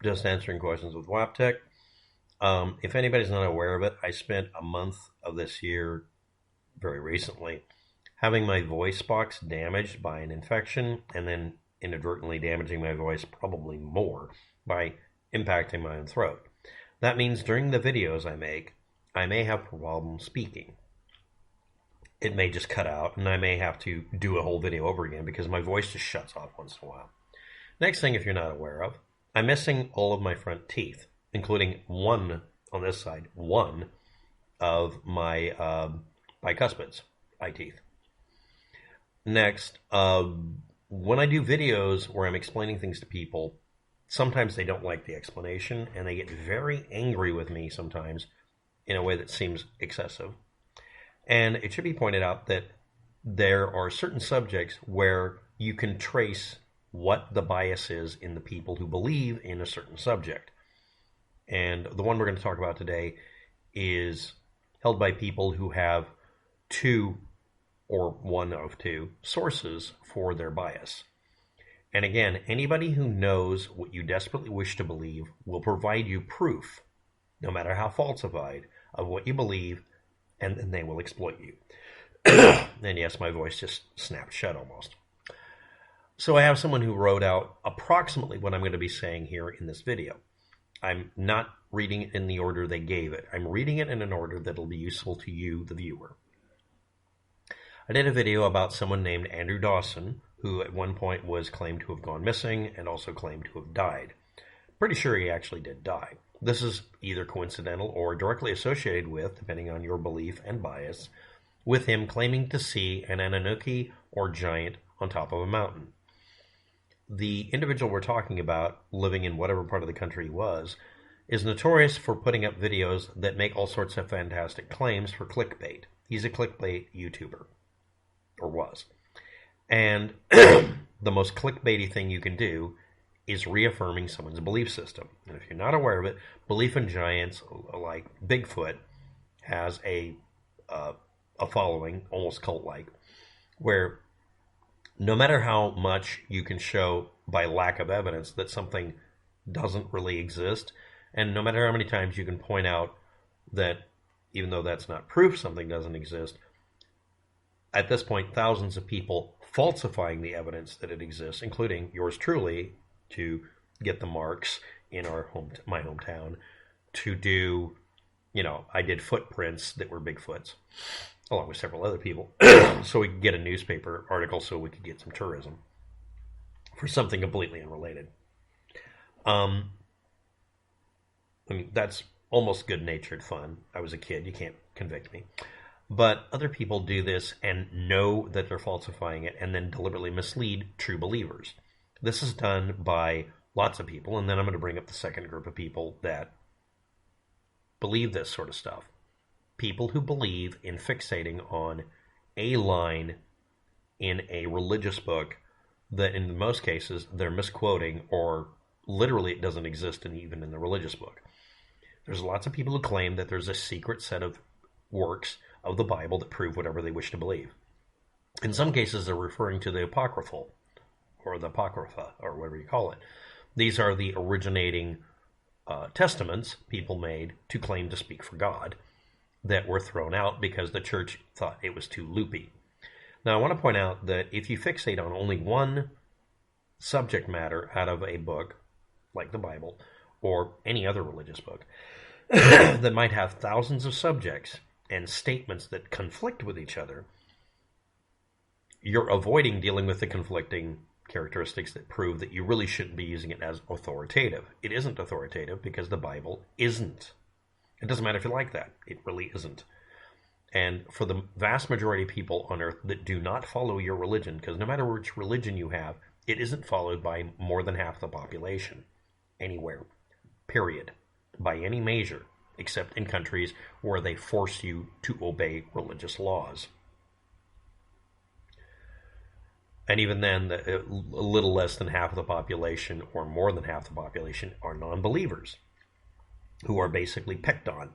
just answering questions with WAPTech. If anybody's not aware of it, I spent a month of this year, very recently, having my voice box damaged by an infection and then inadvertently damaging my voice probably more by impacting my own throat. That means during the videos I make, I may have problems speaking. It may just cut out, and I may have to do a whole video over again because my voice just shuts off once in a while. Next thing, if you're not aware of, I'm missing all of my front teeth, including one on this side, one of my bicuspids, eye teeth. Next, when I do videos where I'm explaining things to people, sometimes they don't like the explanation, and they get very angry with me sometimes in a way that seems excessive. And it should be pointed out that there are certain subjects where you can trace what the bias is in the people who believe in a certain subject. And the one we're going to talk about today is held by people who have two or one of two sources for their bias. And again, anybody who knows what you desperately wish to believe will provide you proof, no matter how falsified, of what you believe, and then they will exploit you. And yes, my voice just snapped shut almost. So I have someone who wrote out approximately what I'm going to be saying here in this video. I'm not reading it in the order they gave it. I'm reading it in an order that will be useful to you, the viewer. I did a video about someone named Andrew Dawson, who at one point was claimed to have gone missing and also claimed to have died. Pretty sure he actually did die. This is either coincidental or directly associated with, depending on your belief and bias, with him claiming to see an Anunnaki or giant on top of a mountain. The individual we're talking about, living in whatever part of the country he was, is notorious for putting up videos that make all sorts of fantastic claims for clickbait. He's a clickbait YouTuber, or was. And the most clickbaity thing you can do is reaffirming someone's belief system. And if you're not aware of it, belief in giants like Bigfoot has a following, almost cult-like, where no matter how much you can show by lack of evidence that something doesn't really exist, and no matter how many times you can point out that even though that's not proof something doesn't exist, at this point, thousands of people falsifying the evidence that it exists, including yours truly, to get the marks in my hometown, to do, I did footprints that were Bigfoots, along with several other people, so we could get a newspaper article so we could get some tourism for something completely unrelated. That's almost good-natured fun. I was a kid. You can't convict me. But other people do this and know that they're falsifying it and then deliberately mislead true believers. This is done by lots of people, and then I'm going to bring up the second group of people that believe this sort of stuff. People who believe in fixating on a line in a religious book that in most cases they're misquoting, or literally it doesn't exist even in the religious book. There's lots of people who claim that there's a secret set of works of the Bible that prove whatever they wish to believe. In some cases, they're referring to the Apocryphal, or the Apocrypha, or whatever you call it. These are the originating testaments people made to claim to speak for God that were thrown out because the church thought it was too loopy. Now, I want to point out that if you fixate on only one subject matter out of a book, like the Bible, or any other religious book, that might have thousands of subjects and statements that conflict with each other, you're avoiding dealing with the conflicting characteristics that prove that you really shouldn't be using it as authoritative. It isn't authoritative because the Bible isn't. It doesn't matter if you like that. It really isn't. And for the vast majority of people on earth that do not follow your religion, because no matter which religion you have, it isn't followed by more than half the population anywhere, period, by any measure, except in countries where they force you to obey religious laws. And even then, a little less than half of the population, or more than half the population, are non-believers, who are basically picked on.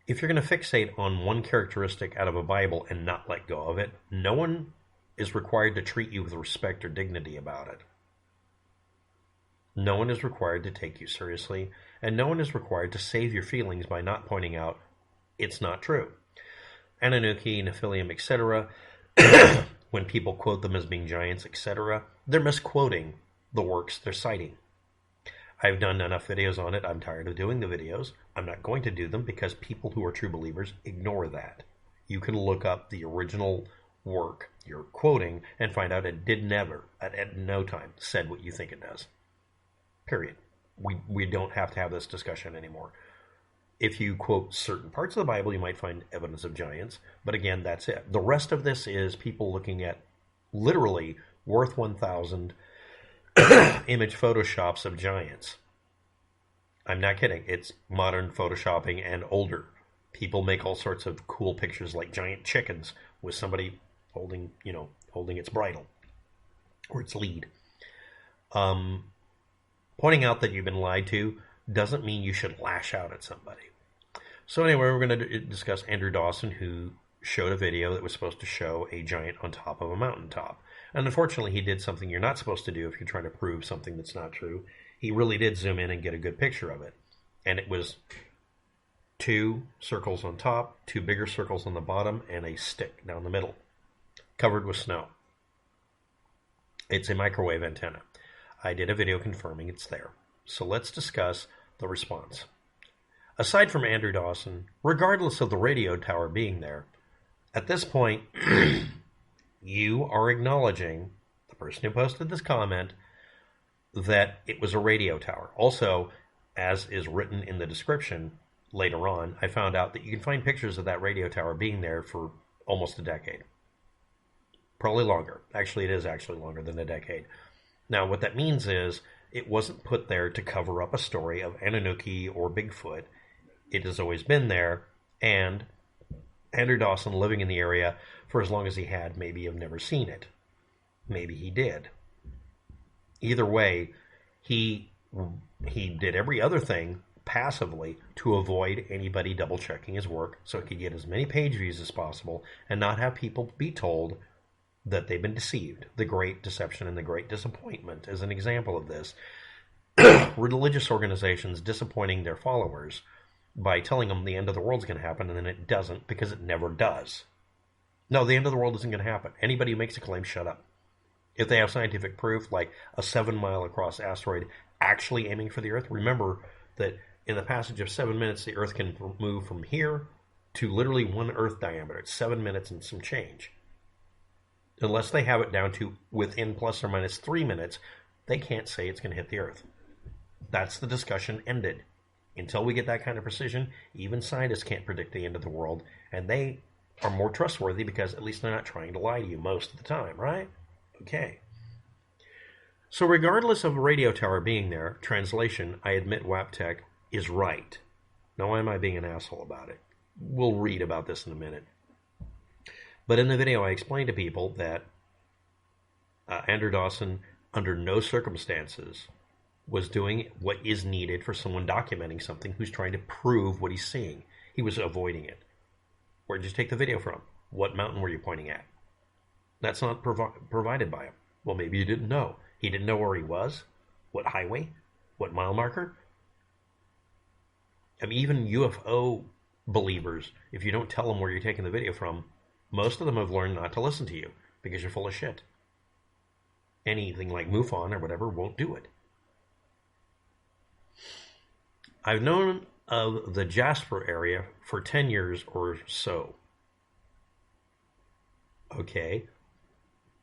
If you're going to fixate on one characteristic out of a Bible and not let go of it, no one is required to treat you with respect or dignity about it. No one is required to take you seriously, and no one is required to save your feelings by not pointing out it's not true. Anunnaki, Nephilim, etc., when people quote them as being giants, etc., they're misquoting the works they're citing. I've done enough videos on it. I'm tired of doing the videos. I'm not going to do them because people who are true believers ignore that. You can look up the original work you're quoting and find out it did never, at no time, said what you think it does. Period. We don't have to have this discussion anymore. If you quote certain parts of the Bible, you might find evidence of giants, but again, that's it. The rest of this is people looking at literally worth 1,000 image photoshops of giants. I'm not kidding. It's modern photoshopping and older. People make all sorts of cool pictures like giant chickens with somebody holding its bridle or its lead. Pointing out that you've been lied to doesn't mean you should lash out at somebody. So anyway, we're going to discuss Andrew Dawson, who showed a video that was supposed to show a giant on top of a mountaintop. And unfortunately, he did something you're not supposed to do if you're trying to prove something that's not true. He really did zoom in and get a good picture of it. And it was 2 circles on top, 2 bigger circles on the bottom, and a stick down the middle, covered with snow. It's a microwave antenna. I did a video confirming it's there. So let's discuss the response. Aside from Andrew Dawson, regardless of the radio tower being there, at this point, you are acknowledging, the person who posted this comment, that it was a radio tower. Also, as is written in the description later on, I found out that you can find pictures of that radio tower being there for almost a decade. Probably longer. Actually, it is actually longer than a decade. Now, what that means is it wasn't put there to cover up a story of Anunnaki or Bigfoot. It has always been there, and Andrew Dawson, living in the area for as long as he had, maybe have never seen it. Maybe he did. Either way, he did every other thing passively to avoid anybody double-checking his work so he could get as many page views as possible and not have people be told that they've been deceived. The Great Deception and the Great Disappointment is an example of this. Religious organizations disappointing their followers by telling them the end of the world's going to happen, and then it doesn't because it never does. No, the end of the world isn't going to happen. Anybody who makes a claim, shut up. If they have scientific proof, like a 7-mile across asteroid actually aiming for the Earth, remember that in the passage of 7 minutes, the Earth can move from here to literally 1 Earth diameter. It's 7 minutes and some change. Unless they have it down to within plus or minus 3 minutes, they can't say it's going to hit the Earth. That's the discussion ended. Until we get that kind of precision, even scientists can't predict the end of the world, and they are more trustworthy because at least they're not trying to lie to you most of the time, right? Okay. So regardless of a radio tower being there, translation, I admit WAPTEC is right. Now why am I being an asshole about it? We'll read about this in a minute. But in the video, I explained to people that Andrew Dawson, under no circumstances, was doing what is needed for someone documenting something who's trying to prove what he's seeing. He was avoiding it. Where did you take the video from? What mountain were you pointing at? That's not provided by him. Well, maybe you didn't know. He didn't know where he was? What highway? What mile marker? I mean, even UFO believers, if you don't tell them where you're taking the video from, most of them have learned not to listen to you because you're full of shit. Anything like MUFON or whatever won't do it. I've known of the Jasper area for 10 years or so. Okay.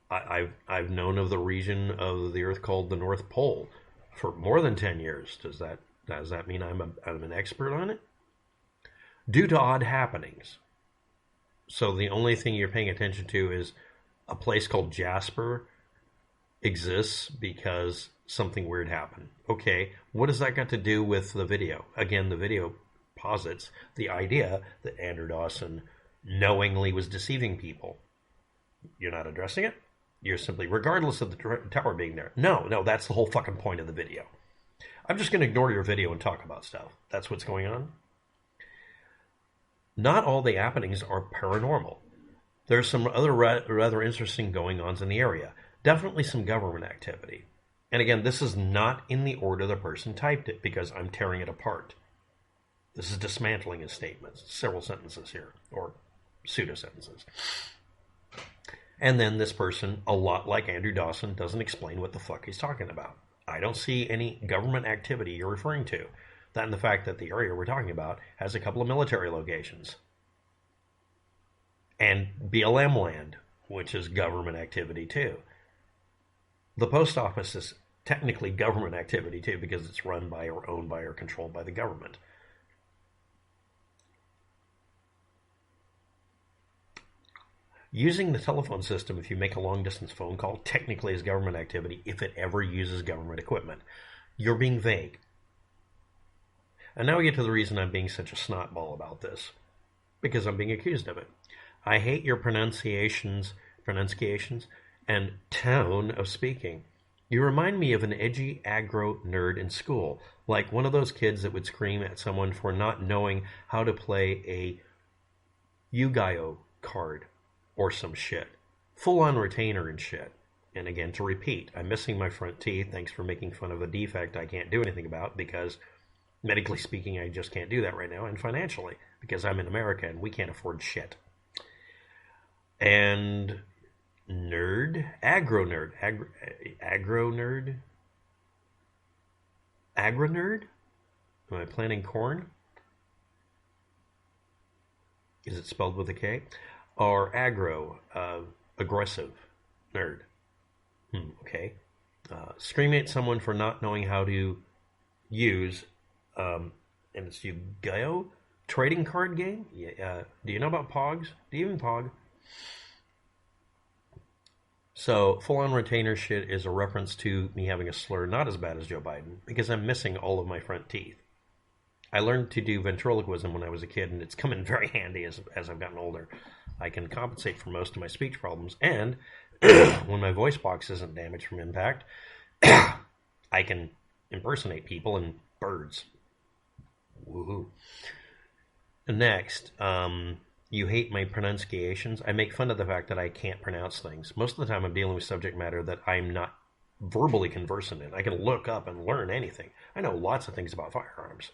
I've known of the region of the Earth called the North Pole for more than 10 years. Does that mean I'm an expert on it? Due to odd happenings. So the only thing you're paying attention to is a place called Jasper exists because something weird happened. Okay, what does that got to do with the video? Again, the video posits the idea that Andrew Dawson knowingly was deceiving people. You're not addressing it? You're simply, regardless of the tower being there. No, that's the whole fucking point of the video. I'm just going to ignore your video and talk about stuff. That's what's going on. Not all the happenings are paranormal. There's some other rather interesting going-ons in the area. Definitely some government activity. And again, this is not in the order the person typed it because I'm tearing it apart. This is dismantling his statements. Several sentences here, or pseudo sentences. And then this person, a lot like Andrew Dawson, doesn't explain what the fuck he's talking about. I don't see any government activity you're referring to. That and the fact that the area we're talking about has a couple of military locations. And BLM land, which is government activity too. The post office is technically government activity too because it's run by or owned by or controlled by the government. Using the telephone system if you make a long-distance phone call technically is government activity if it ever uses government equipment. You're being vague. And now we get to the reason I'm being such a snotball about this. Because I'm being accused of it. I hate your pronunciations, and tone of speaking. You remind me of an edgy agro nerd in school, like one of those kids that would scream at someone for not knowing how to play a Yugioh card or some shit. Full-on retainer and shit. And again, to repeat, I'm missing my front teeth. Thanks for making fun of a defect I can't do anything about because, medically speaking, I just can't do that right now, and financially, because I'm in America and we can't afford shit. And nerd, agro nerd, agro nerd, agro nerd. Am I planting corn? Is it spelled with a K? Or agro, aggressive nerd. Okay. Screaming at someone for not knowing how to use, and it's Yugioh trading card game. Yeah. Do you know about Pogs? Do you even Pog? So, full-on retainer shit is a reference to me having a slur not as bad as Joe Biden because I'm missing all of my front teeth. I learned to do ventriloquism when I was a kid, and it's come in very handy as I've gotten older. I can compensate for most of my speech problems, and when my voice box isn't damaged from impact, I can impersonate people and birds. Woohoo. Next, you hate my pronunciations. I make fun of the fact that I can't pronounce things. Most of the time I'm dealing with subject matter that I'm not verbally conversant in. I can look up and learn anything. I know lots of things about firearms.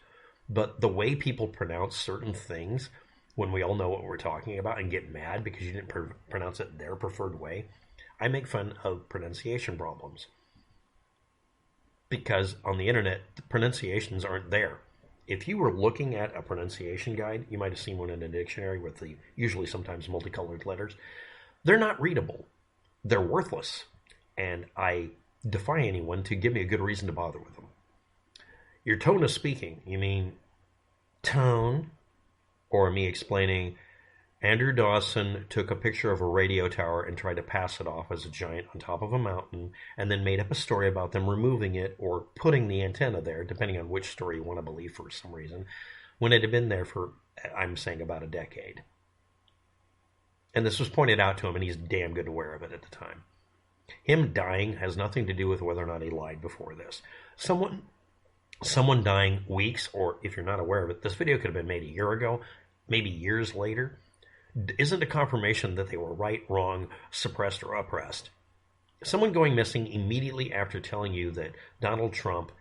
But the way people pronounce certain things when we all know what we're talking about and get mad because you didn't pronounce it their preferred way, I make fun of pronunciation problems. Because on the internet, the pronunciations aren't there. If you were looking at a pronunciation guide, you might have seen one in a dictionary with the usually sometimes multicolored letters. They're not readable. They're worthless. And I defy anyone to give me a good reason to bother with them. Your tone of speaking, you mean tone? Or me explaining, Andrew Dawson took a picture of a radio tower and tried to pass it off as a giant on top of a mountain, and then made up a story about them removing it or putting the antenna there, depending on which story you want to believe for some reason, when it had been there for, I'm saying, about a decade. And this was pointed out to him, and he's damn good aware of it at the time. Him dying has nothing to do with whether or not he lied before this. Someone dying weeks, or if you're not aware of it, this video could have been made a year ago, maybe years later, isn't a confirmation that they were right, wrong, suppressed, or oppressed. Someone going missing immediately after telling you that Donald Trump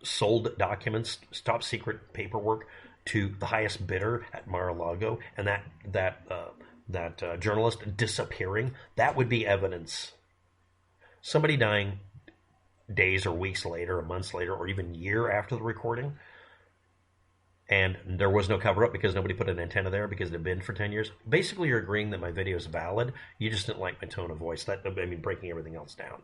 sold documents, top secret paperwork, to the highest bidder at Mar-a-Lago, and that journalist disappearing, that would be evidence. Somebody dying days or weeks later, or months later, or even a year after the recording, and there was no cover-up because nobody put an antenna there because it had been for 10 years. Basically, you're agreeing that my video is valid. You just didn't like my tone of voice. Breaking everything else down.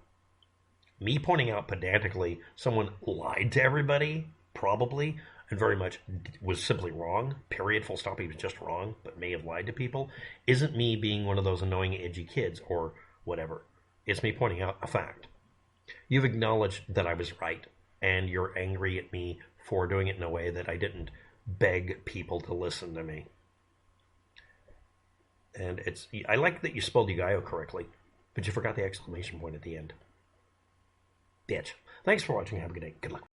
Me pointing out pedantically someone lied to everybody, probably, and very much was simply wrong, period, full stop, he was just wrong, but may have lied to people, isn't me being one of those annoying, edgy kids or whatever. It's me pointing out a fact. You've acknowledged that I was right, and you're angry at me for doing it in a way that I didn't beg people to listen to me. And I like that you spelled Yugioh correctly, but you forgot the exclamation point at the end. Bitch. Thanks for watching. Have a good day. Good luck.